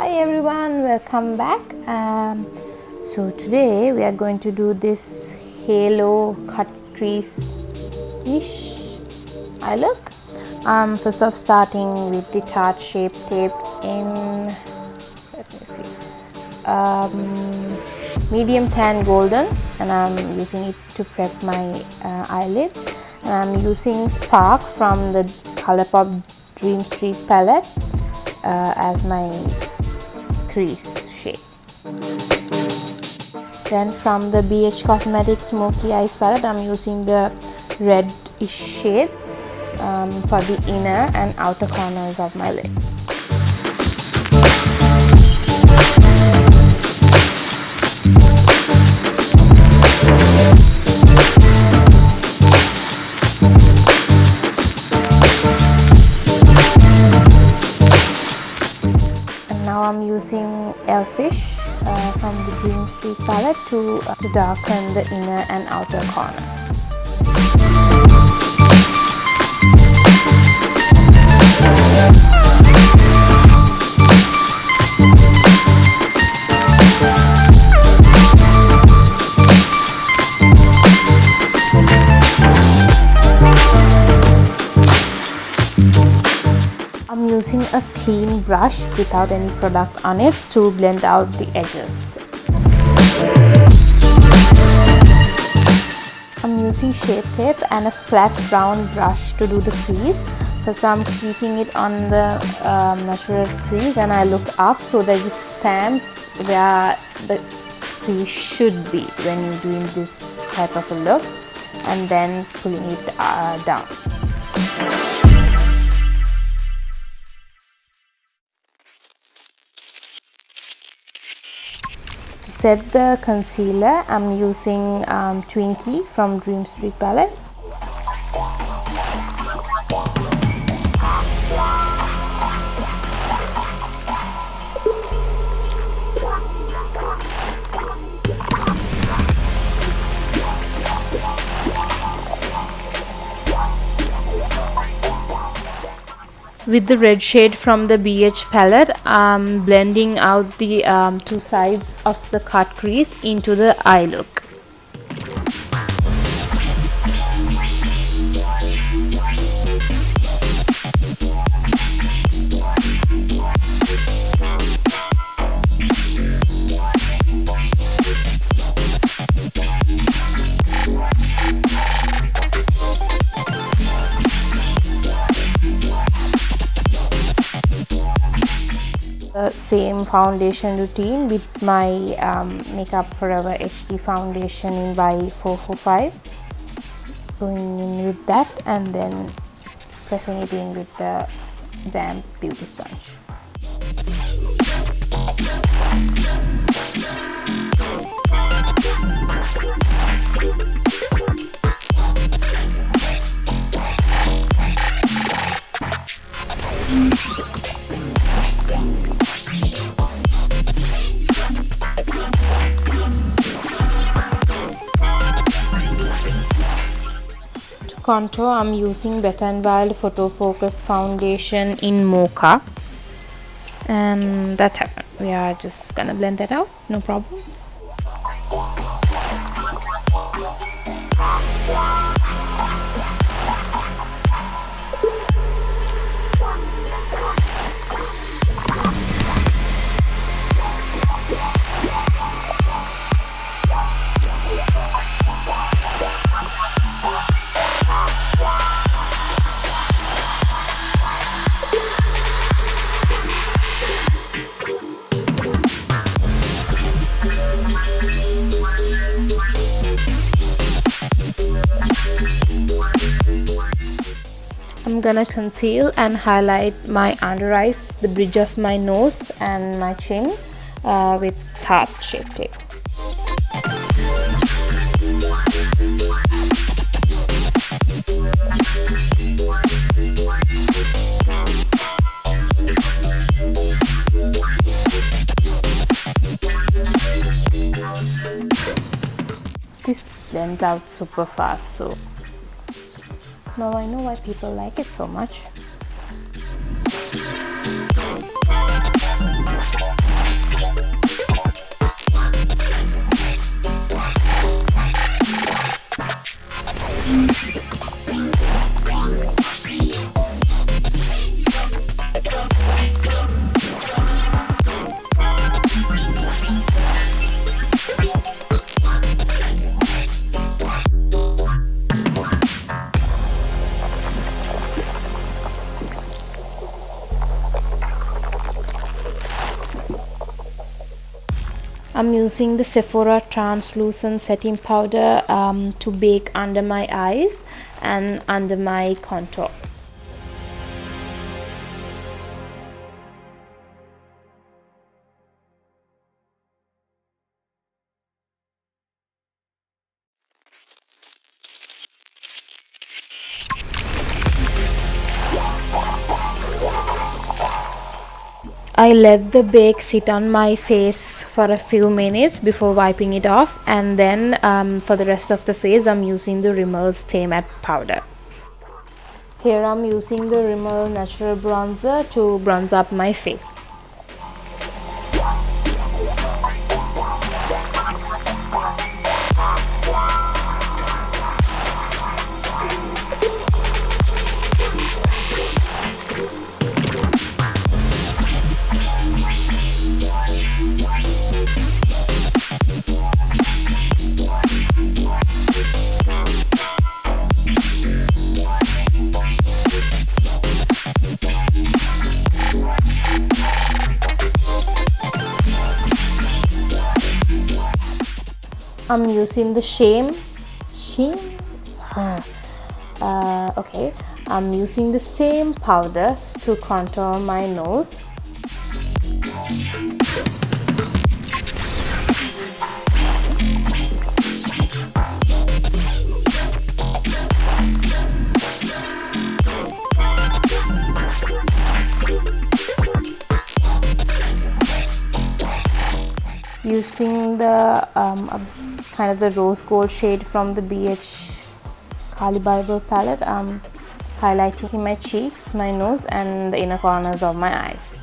Hi everyone, welcome back. So today we are going to do this halo cut crease ish eye look. First off, starting with the Tarte Shape Tape in, let me see, medium tan golden, and I'm using it to prep my eyelid. And I'm using Spark from the Colourpop Dream Street palette as my crease shape. Then from the BH Cosmetics Smoky Eyes palette, I'm using the red-ish shade for the inner and outer corners of my lid. I'm using Elfish from the Dream Street palette to darken the inner and outer corner. I'm using a clean brush without any product on it to blend out the edges. I'm using Shape Tape and a flat round brush to do the crease. First I'm keeping it on the natural crease, and I look up so that it stamps where the crease should be when you're doing this type of a look, and then pulling it down. To set the concealer, I'm using Twinkie from Dream Street palette. With the red shade from the BH palette, I'm blending out the two sides of the cut crease into the eye look. The same foundation routine with my Makeup Forever HD foundation in by 445, going in with that and then pressing it in with the damp beauty sponge. Contour, I'm using Wet n Wild Photofocus foundation in Mocha, and that's it. We are just gonna blend that out, no problem. I'm gonna conceal and highlight my under eyes, the bridge of my nose and my chin with Tarte Shape Tape. This blends out super fast, so now I know why people like it so much. I'm using the Sephora translucent setting powder to bake under my eyes and under my contour. I let the bake sit on my face for a few minutes before wiping it off, and then for the rest of the face I'm using the Rimmel Stay Matte powder. Here I'm using the Rimmel natural bronzer to bronze up my face. I'm using the I'm using the same powder to contour my nose. Using the kind of the rose gold shade from the Carli Bybel palette, I'm highlighting my cheeks, my nose and the inner corners of my eyes.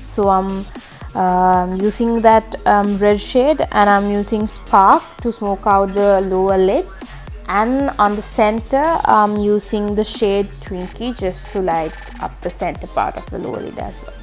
So I'm using that red shade, and I'm using Spark to smoke out the lower lid, and on the center I'm using the shade Twinkie just to light up the center part of the lower lid as well.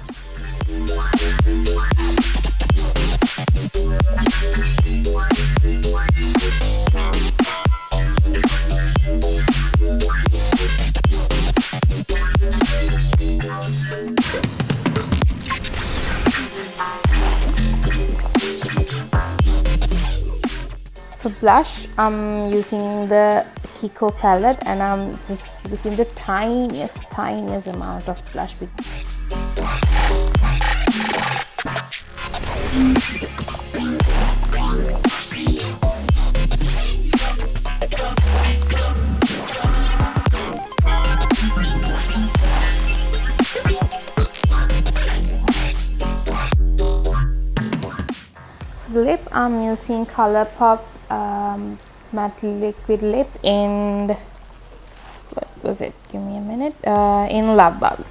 For blush, I'm using the Kiko palette, and I'm just using the tiniest amount of blush. For the lip, I'm using Colourpop matte liquid lip in what was it? Give me a minute. In Love Bubble.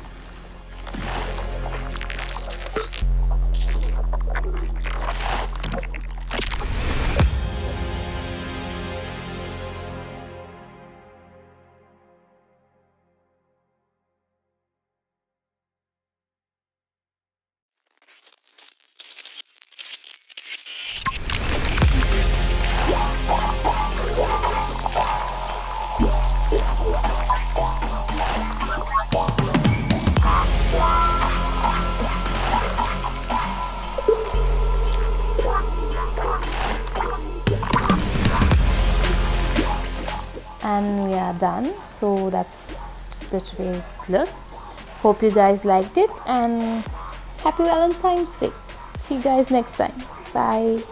And we are done. So that's today's look. Hope you guys liked it, and happy Valentine's Day. See you guys next time. Bye.